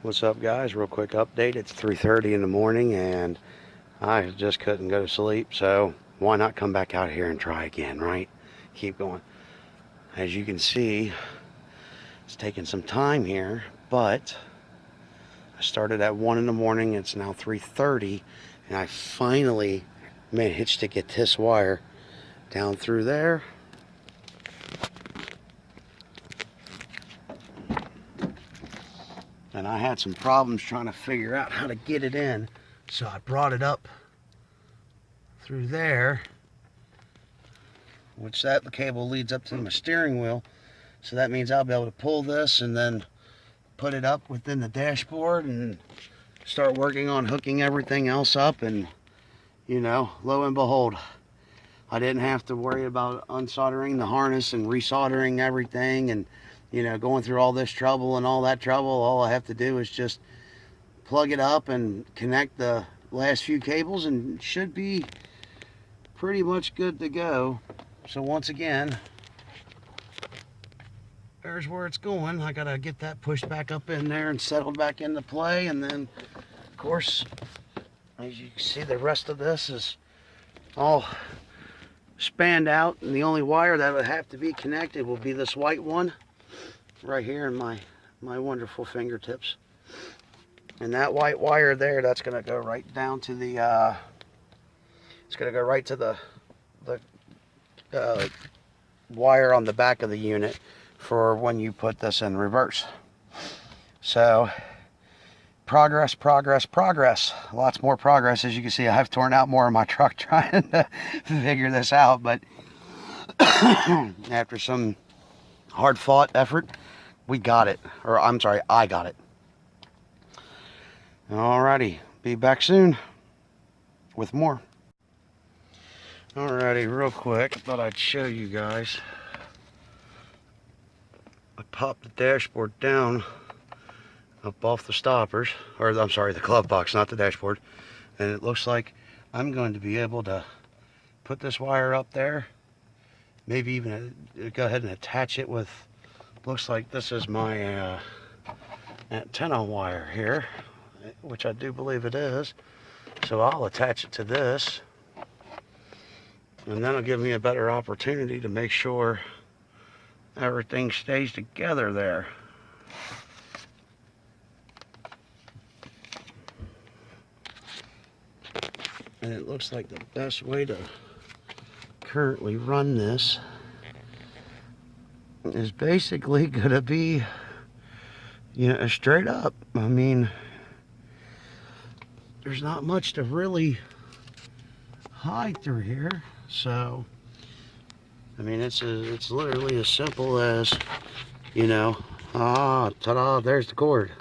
What's up, guys? Real quick update. It's 3:30 in the morning and I just couldn't go to sleep, so why not come back out here and try again, right? Keep going. As you can see, it's taking some time here, but I started at 1 in the morning. It's now 3:30 and I finally managed to get this wire down through there. And I had some problems trying to figure out how to get it in, so I brought it up through there, which that cable leads up to my steering wheel, so that means I'll be able to pull this and then put it up within the dashboard and start working on hooking everything else up. And you know, lo and behold, I didn't have to worry about unsoldering the harness and resoldering everything and, you know, going through all this trouble and all that trouble. All I have to do is just plug it up and connect the last few cables and it should be pretty much good to go. So once again, there's where it's going. I gotta get that pushed back up in there and settled back into play, and then of course, as you can see, the rest of this is all spanned out, and the only wire that would have to be connected will be this white one right here in my wonderful fingertips. And that white wire there, that's gonna go right down to the it's gonna go right to the wire on the back of the unit for when you put this in reverse. So progress, lots more progress. As you can see, I've torn out more of my truck trying to figure this out, but after some hard fought effort, we got it. Or I'm sorry, I got it. Alrighty, be back soon with more. Alrighty, real quick, thought I'd show you guys. I popped the dashboard down up off the stoppers, or I'm sorry, the glove box, not the dashboard, and it looks like I'm going to be able to put this wire up there, maybe even go ahead and attach it with, looks like this is my antenna wire here, which I do believe it is. So I'll attach it to this, and that'll give me a better opportunity to make sure everything stays together there. And it looks like the best way to currently run this is basically gonna be, you know, straight up. I mean, there's not much to really hide through here. So, I mean, it's literally as simple as, you know, ta-da, there's the cord.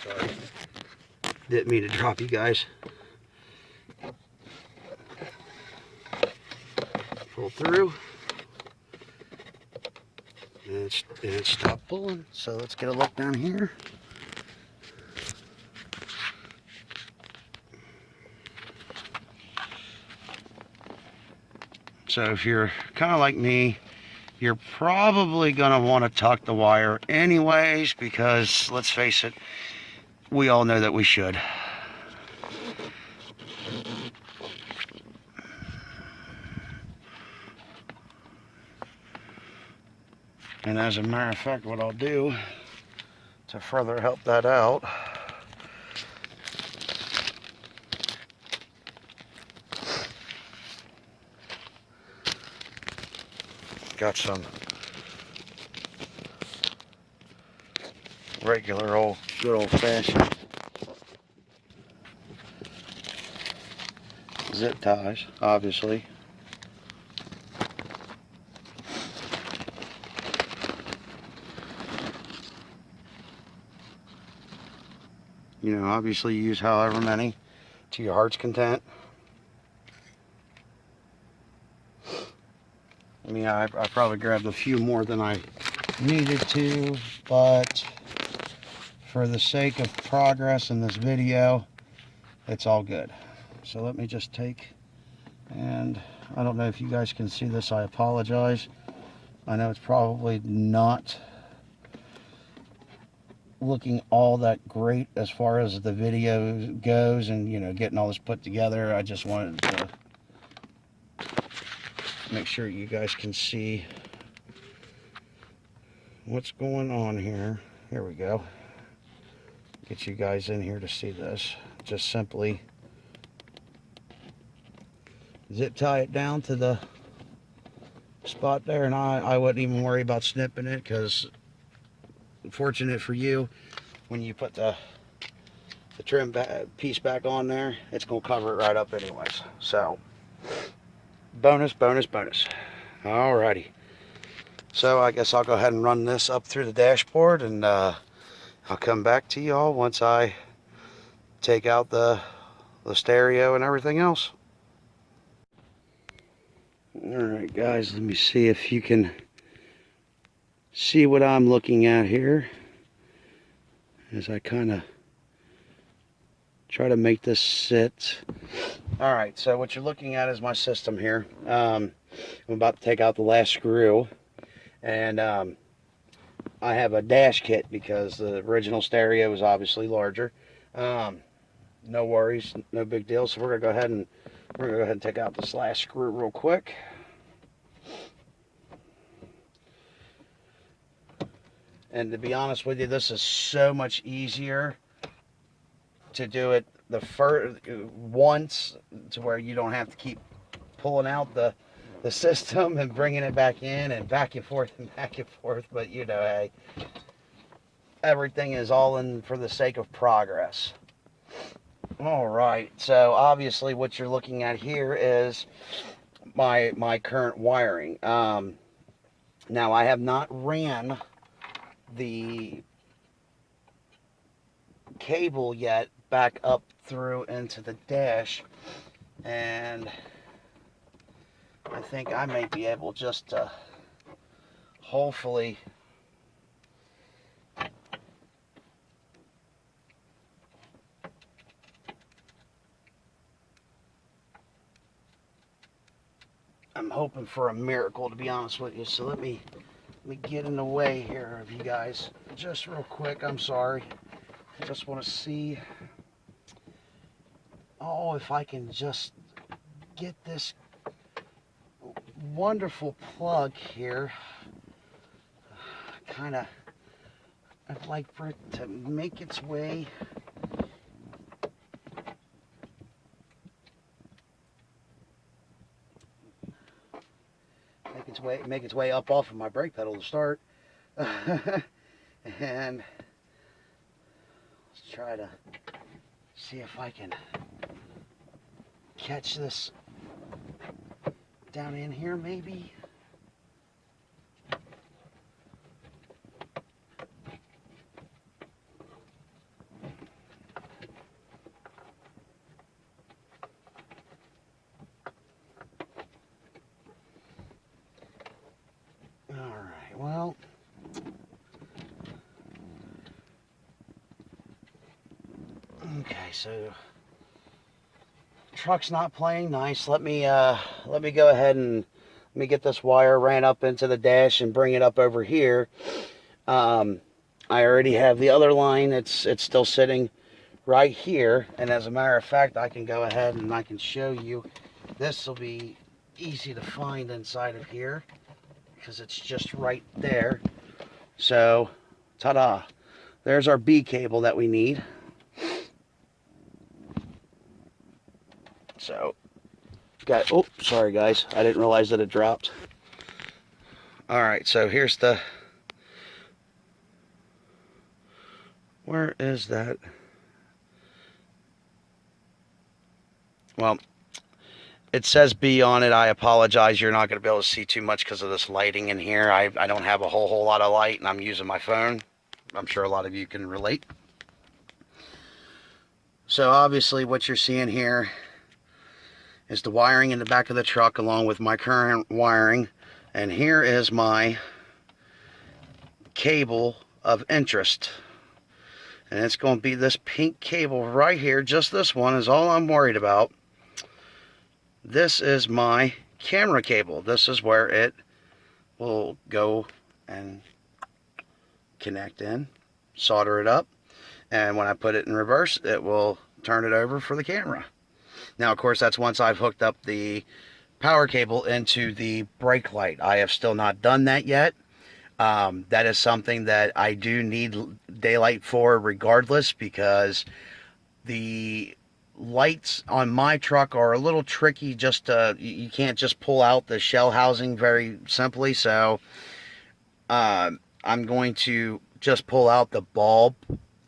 Sorry, didn't mean to drop you guys. Pull through. And it stopped pulling, so let's get a look down here. So if you're kind of like me, you're probably going to want to tuck the wire anyways, because let's face it, we all know that we should. And as a matter of fact, what I'll do to further help that out, got some regular good old-fashioned zip ties, obviously. You know, obviously use however many to your heart's content. I mean, I probably grabbed a few more than I needed to, but for the sake of progress in this video, it's all good. So let me just take, and I don't know if you guys can see this, I apologize. I know it's probably not looking all that great as far as the video goes, and you know, getting all this put together. I just wanted to make sure you guys can see what's going on here. Here we go. Get you guys in here to see this. Just simply zip tie it down to the spot there, and I wouldn't even worry about snipping it, because fortunate for you, when you put the trim piece back on there, it's going to cover it right up anyways. So bonus, bonus, bonus. Alrighty, so I guess I'll go ahead and run this up through the dashboard, and I'll come back to y'all once I take out the stereo and everything else. Alright guys, let me see if you can see what I'm looking at here as I kind of try to make this sit. Alright, so what you're looking at is my system here. I'm about to take out the last screw, and I have a dash kit because the original stereo is obviously larger. No worries, no big deal. So we're gonna go ahead and take out this last screw real quick. And to be honest with you, this is so much easier to do it the first once, to where you don't have to keep pulling out the system and bringing it back in and back and forth and back and forth. But you know, hey, everything is all in for the sake of progress. All right, so obviously what you're looking at here is my current wiring. Now I have not ran the cable yet back up through into the dash, and I think I may be able just to hopefully I'm hoping for a miracle, to be honest with you. So let me get in the way here of you guys just real quick. I'm sorry. I just want to see, oh, if I can just get this wonderful plug here. Kind of, I'd like for it to make its way make its way up off of my brake pedal to start. And let's try to see if I can catch this down in here maybe. Alright, well, okay, so truck's not playing nice. Let me go ahead and let me get this wire ran up into the dash and bring it up over here. I already have the other line. It's still sitting right here, and as a matter of fact, I can go ahead and I can show you. This will be easy to find inside of here because it's just right there. So, ta-da! There's our B cable that we need. So, got, oh, sorry guys, I didn't realize that it dropped. Alright, so here's the, where is that? Well, it says B on it. I apologize, you're not going to be able to see too much because of this lighting in here. I don't have a whole lot of light, and I'm using my phone. I'm sure a lot of you can relate. So obviously what you're seeing here is the wiring in the back of the truck along with my current wiring, and here is my cable of interest, and it's going to be this pink cable right here. Just this one is all I'm worried about. this is my camera cable. This is where it will go and connect in, solder it up, and when I put it in reverse, it will turn it over for the camera. Now, of course, that's once I've hooked up the power cable into the brake light. I have still not done that yet. That is something that I do need daylight for regardless, because the lights on my truck are a little tricky. Just you can't just pull out the shell housing very simply. So I'm going to just pull out the bulb,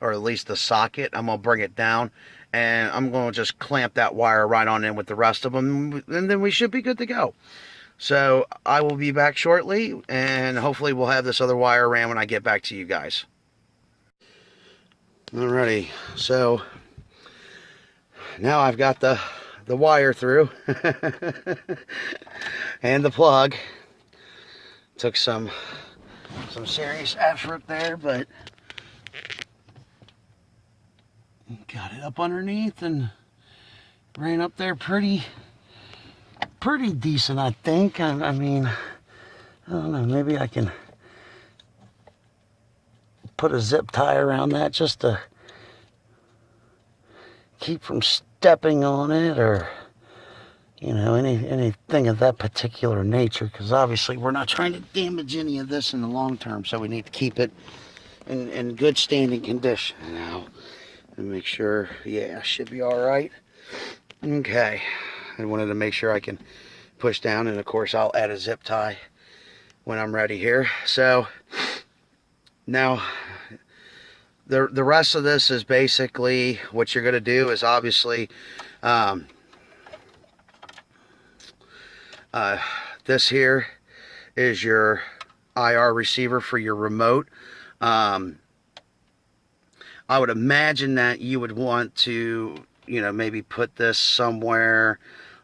or at least the socket. I'm going to bring it down, and I'm going to just clamp that wire right on in with the rest of them, and then we should be good to go. So I will be back shortly, and hopefully we'll have this other wire ran when I get back to you guys. Alrighty, so now I've got the wire through and the plug. Took some serious effort there, but got it up underneath and ran up there pretty decent, I think. I mean, I don't know, maybe I can put a zip tie around that just to keep from stepping on it, or you know, anything of that particular nature, because obviously we're not trying to damage any of this in the long term, so we need to keep it in good standing condition now and make sure, yeah, should be all right. Okay, I wanted to make sure I can push down, and of course I'll add a zip tie when I'm ready here. So now the rest of this is basically what you're going to do is obviously this here is your IR receiver for your remote. I would imagine that you would want to, you know, maybe put this somewhere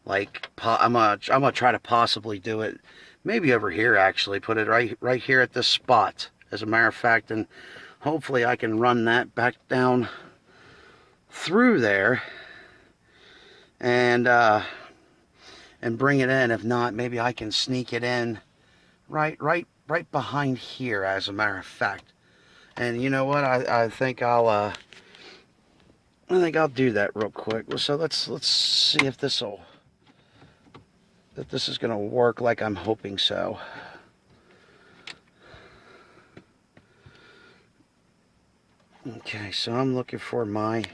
like, I'm gonna try to possibly do it maybe over here, actually put it right here at this spot, as a matter of fact, and hopefully I can run that back down through there and bring it in. If not, maybe I can sneak it in right behind here, as a matter of fact. And you know what? I think I'll do that real quick. So let's see if this is gonna work like I'm hoping so. Okay, so I'm looking for my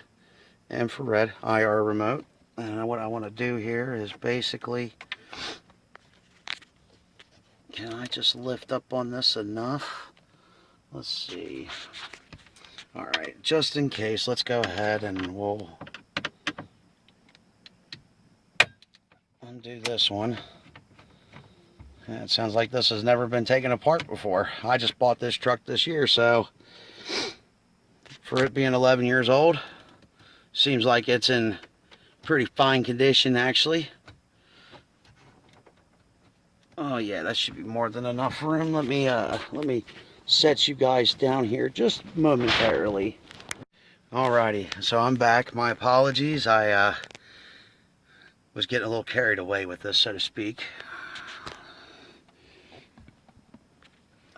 infrared IR remote, and what I want to do here is basically, can I just lift up on this enough? Let's see. All right, just in case, let's go ahead and we'll undo this one. And it sounds like this has never been taken apart before. I just bought this truck this year, so for it being 11 years old, seems like it's in pretty fine condition, actually. Oh yeah, that should be more than enough room. Let me set you guys down here just momentarily. Alrighty, so I'm back. My apologies. I was getting a little carried away with this, so to speak.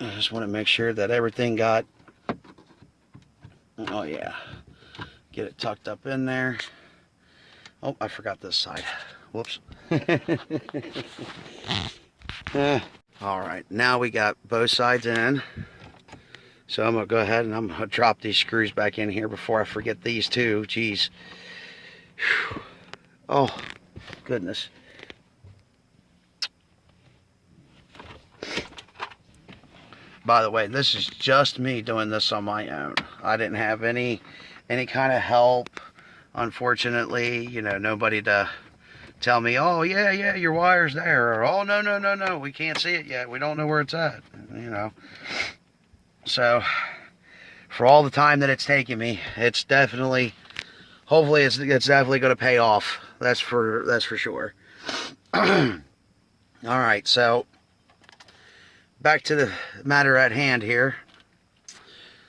I just want to make sure that everything got, oh yeah, get it tucked up in there. Oh, I forgot this side. Whoops. Alright, now we got both sides in. So I'm going to go ahead and I'm going to drop these screws back in here before I forget these two. Jeez. Whew. Oh, goodness. By the way, this is just me doing this on my own. I didn't have any kind of help, unfortunately. You know, nobody to tell me, oh, yeah, your wire's there. Or, oh, no, we can't see it yet. We don't know where it's at, you know. So, for all the time that it's taken me, it's definitely, hopefully it's definitely going to pay off. That's for sure. Alright, so back to the matter at hand here.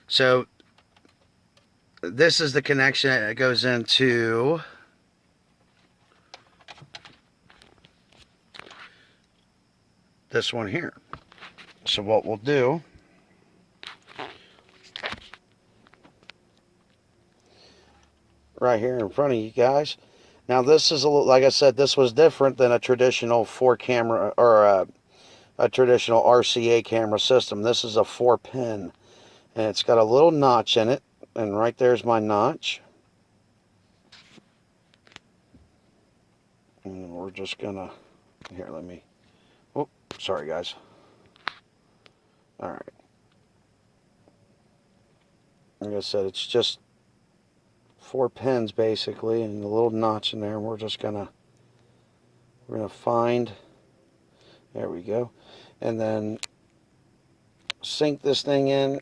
So this is the connection that goes into this one here. So what we'll do, right here in front of you guys. Now this is, like I said, this was different than a traditional 4-camera or a traditional RCA camera system. This is a 4-pin, and it's got a little notch in it, and right there's my notch. And we're just gonna, here, let me, oh, sorry guys. All right. Like I said, it's just 4 pins basically, and a little notch in there. And we're gonna find, there we go, and then sink this thing in,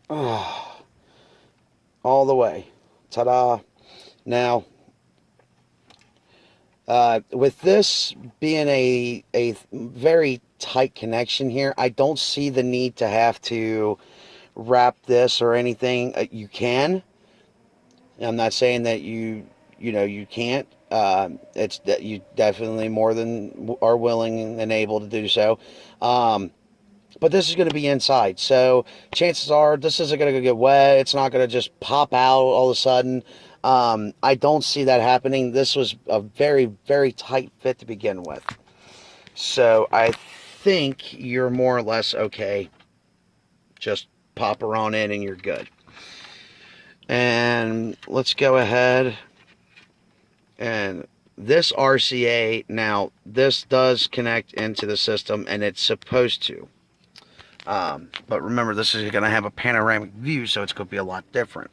all the way. Ta-da! Now, with this being a very tight connection here, I don't see the need to have to wrap this or anything. You can. I'm not saying that you can't. It's that you definitely more than are willing and able to do so. But this is going to be inside, so chances are this isn't going to get wet. It's not going to just pop out all of a sudden. I don't see that happening. This was a very, very tight fit to begin with. So I think you're more or less okay. Just pop her on in and you're good. And let's go ahead. And this RCA, now this does connect into the system, and it's supposed to. But remember, this is going to have a panoramic view, so it's going to be a lot different.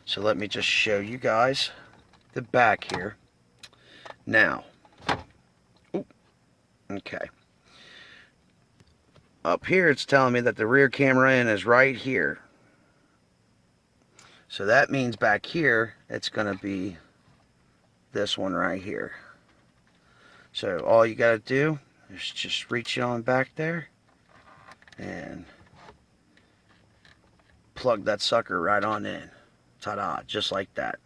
So let me just show you guys the back here. Now, okay. Up here, it's telling me that the rear camera in is right here. So that means back here, it's going to be this one right here. So all you got to do is just reach on back there and plug that sucker right on in. Ta-da, just like that.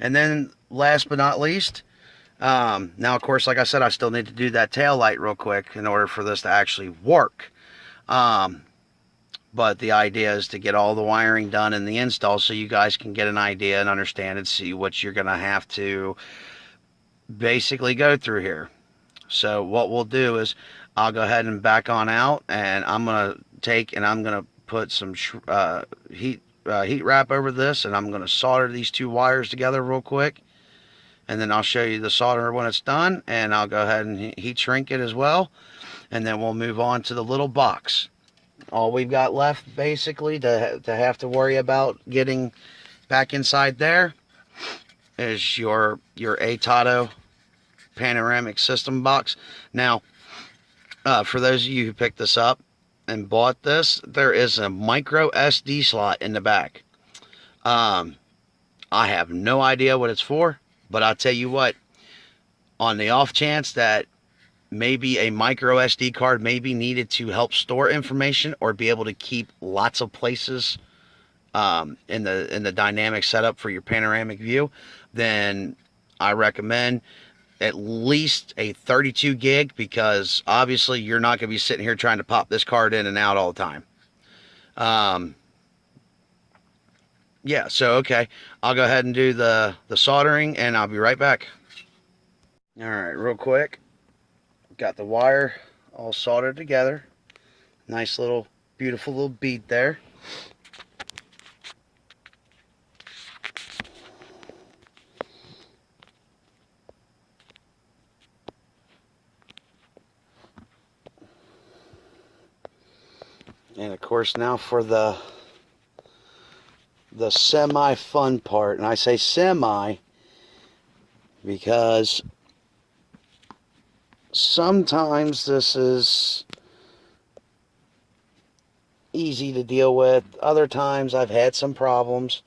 And then last but not least, now of course, like I said, I still need to do that tail light real quick in order for this to actually work. But the idea is to get all the wiring done in the install so you guys can get an idea and understand and see what you're going to have to basically go through here. So what we'll do is I'll go ahead and back on out, and I'm going to take and I'm going to put some heat wrap over this, and I'm going to solder these 2 wires together real quick, and then I'll show you the solder when it's done, and I'll go ahead and heat shrink it as well, and then we'll move on to the little box. All we've got left basically to have to worry about getting back inside there is your ATOTO panoramic system box. Now, for those of you who picked this up and bought this, there is a micro SD slot in the back. I have no idea what it's for, but I'll tell you what, on the off chance that maybe a micro SD card may be needed to help store information or be able to keep lots of places in the dynamic setup for your panoramic view, then I recommend at least a 32 gig, because obviously you're not going to be sitting here trying to pop this card in and out all the time. Yeah, so okay, I'll go ahead and do the soldering, and I'll be right back. All right, real quick, got the wire all soldered together. Nice little, beautiful little bead there. And of course, now for the semi-fun part. And I say semi because sometimes this is easy to deal with. Other times I've had some problems.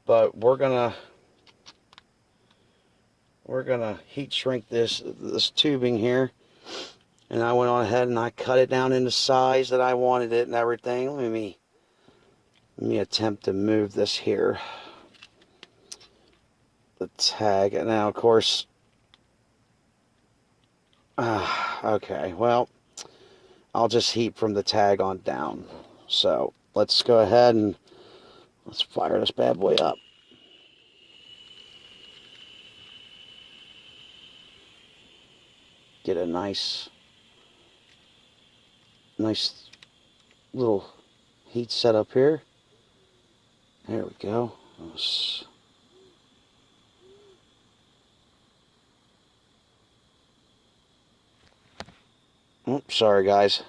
But we're gonna heat shrink this tubing here. And I went on ahead and I cut it down in the size that I wanted it and everything. Let me attempt to move this here. The tag. And now, of course, okay, well, I'll just heat from the tag on down. So let's go ahead and let's fire this bad boy up. Get a nice little heat set up here. There we go. Oops, sorry guys.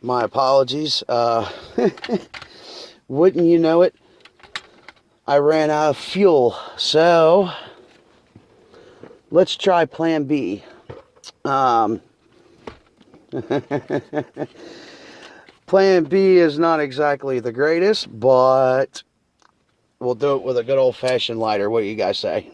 My apologies. Wouldn't you know it, I ran out of fuel. So let's try plan B. Plan B is not exactly the greatest, but we'll do it with a good old-fashioned lighter. What do you guys say?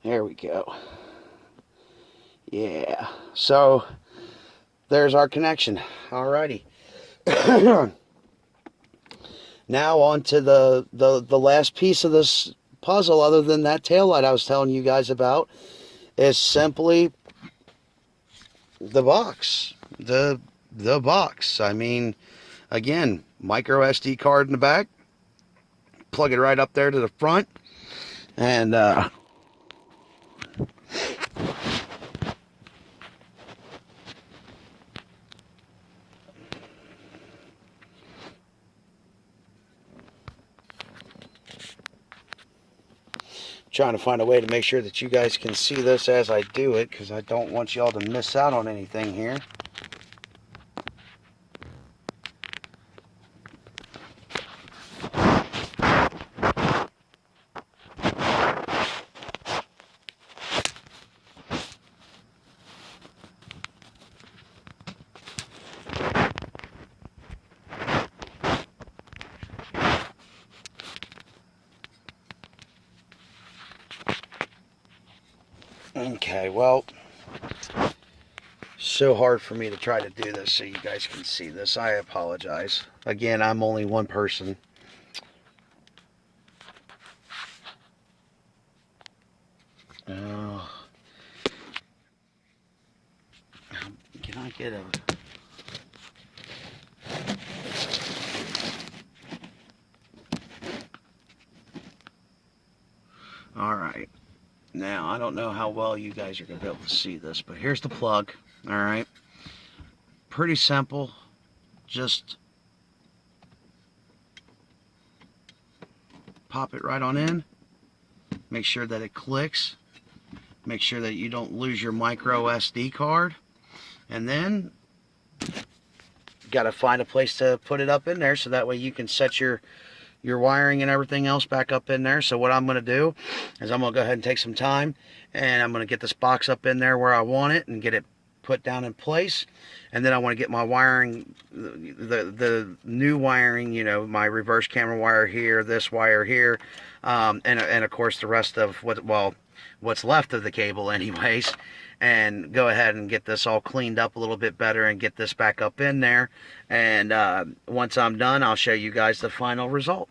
There we go. Yeah. So there's our connection. Alrighty. Now on to the last piece of this puzzle, other than that taillight I was telling you guys about, is simply the box. The box. I mean, again, micro SD card in the back. Plug it right up there to the front. And trying to find a way to make sure that you guys can see this as I do it, because I don't want y'all to miss out on anything here. Okay, well, so hard for me to try to do this so you guys can see this. I apologize. Again, I'm only one person. Can I get a... Alright. Now, I don't know how well you guys are going to be able to see this, but here's the plug. Alright. Pretty simple. Just pop it right on in. Make sure that it clicks. Make sure that you don't lose your micro SD card. And then, got to find a place to put it up in there so that way you can set your wiring and everything else back up in there. So what I'm going to do is I'm going to go ahead and take some time and I'm going to get this box up in there where I want it and get it put down in place. And then I want to get my wiring, the new wiring, you know, my reverse camera wire here, this wire here, and of course the rest of what's left of the cable anyways, and go ahead and get this all cleaned up a little bit better and get this back up in there. And once I'm done, I'll show you guys the final result.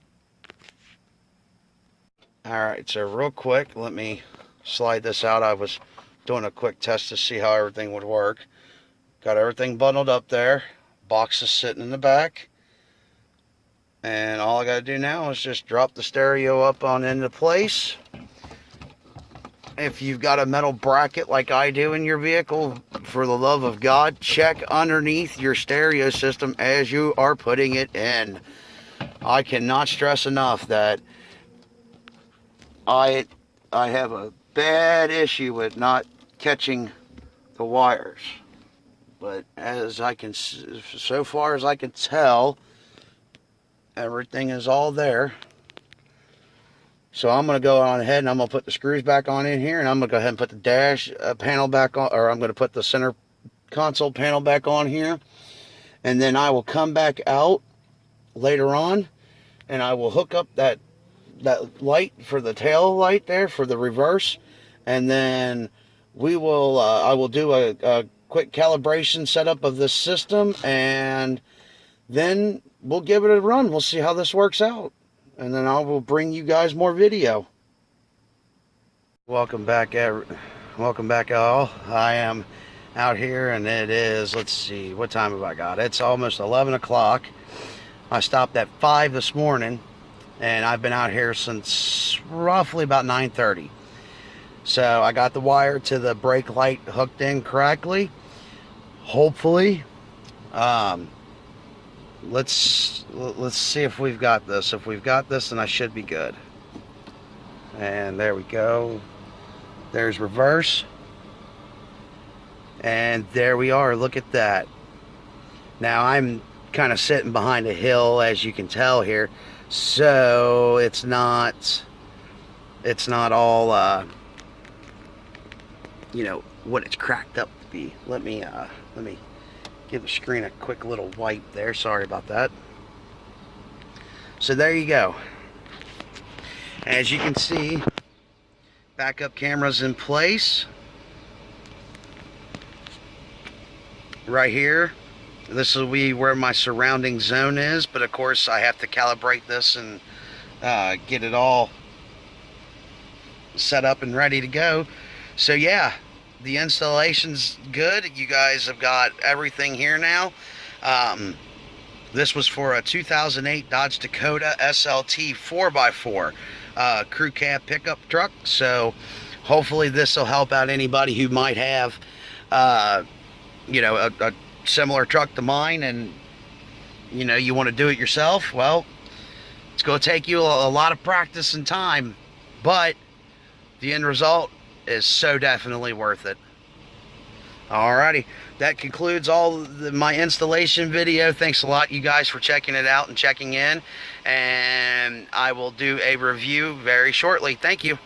Alright, so real quick, let me slide this out. I was doing a quick test to see how everything would work. Got everything bundled up there. Box is sitting in the back. And all I got to do now is just drop the stereo up on into place. If you've got a metal bracket like I do in your vehicle, for the love of God, check underneath your stereo system as you are putting it in. I cannot stress enough that I have a bad issue with not catching the wires. But as I can, so far as I can tell, everything is all there. So I'm going to go on ahead and I'm going to put the screws back on in here, and I'm going to go ahead and put the dash panel back on, or I'm going to put the center console panel back on here. And then I will come back out later on and I will hook up that light for the tail light there for the reverse, and then we will I will do a quick calibration setup of this system, and then we'll give it a run. We'll see how this works out, and then I will bring you guys more video. Welcome back all. I am out here, and it is, let's see, what time have I got? It's almost 11 o'clock. I stopped at 5 this morning, and I've been out here since roughly about 9:30. So I got the wire to the brake light hooked in correctly. Hopefully, let's see if we've got this. If we've got this, then I should be good. And there we go. There's reverse. And there we are. Look at that. Now I'm kind of sitting behind a hill, as you can tell here, so it's not all you know what it's cracked up to be. Let me give the screen a quick little wipe there. Sorry about that. So there you go. As you can see, backup camera's in place right here. This will be where my surrounding zone is, but of course I have to calibrate this and get it all set up and ready to go. So yeah, the installation's good. You guys have got everything here now. This was for a 2008 Dodge Dakota SLT 4x4 crew cab pickup truck. So hopefully this will help out anybody who might have you know, a similar truck to mine, and you know, you want to do it yourself. Well, it's going to take you a lot of practice and time, but the end result is so definitely worth it. Alrighty, that concludes all my installation video. Thanks a lot, you guys, for checking it out and checking in, and I will do a review very shortly. Thank you.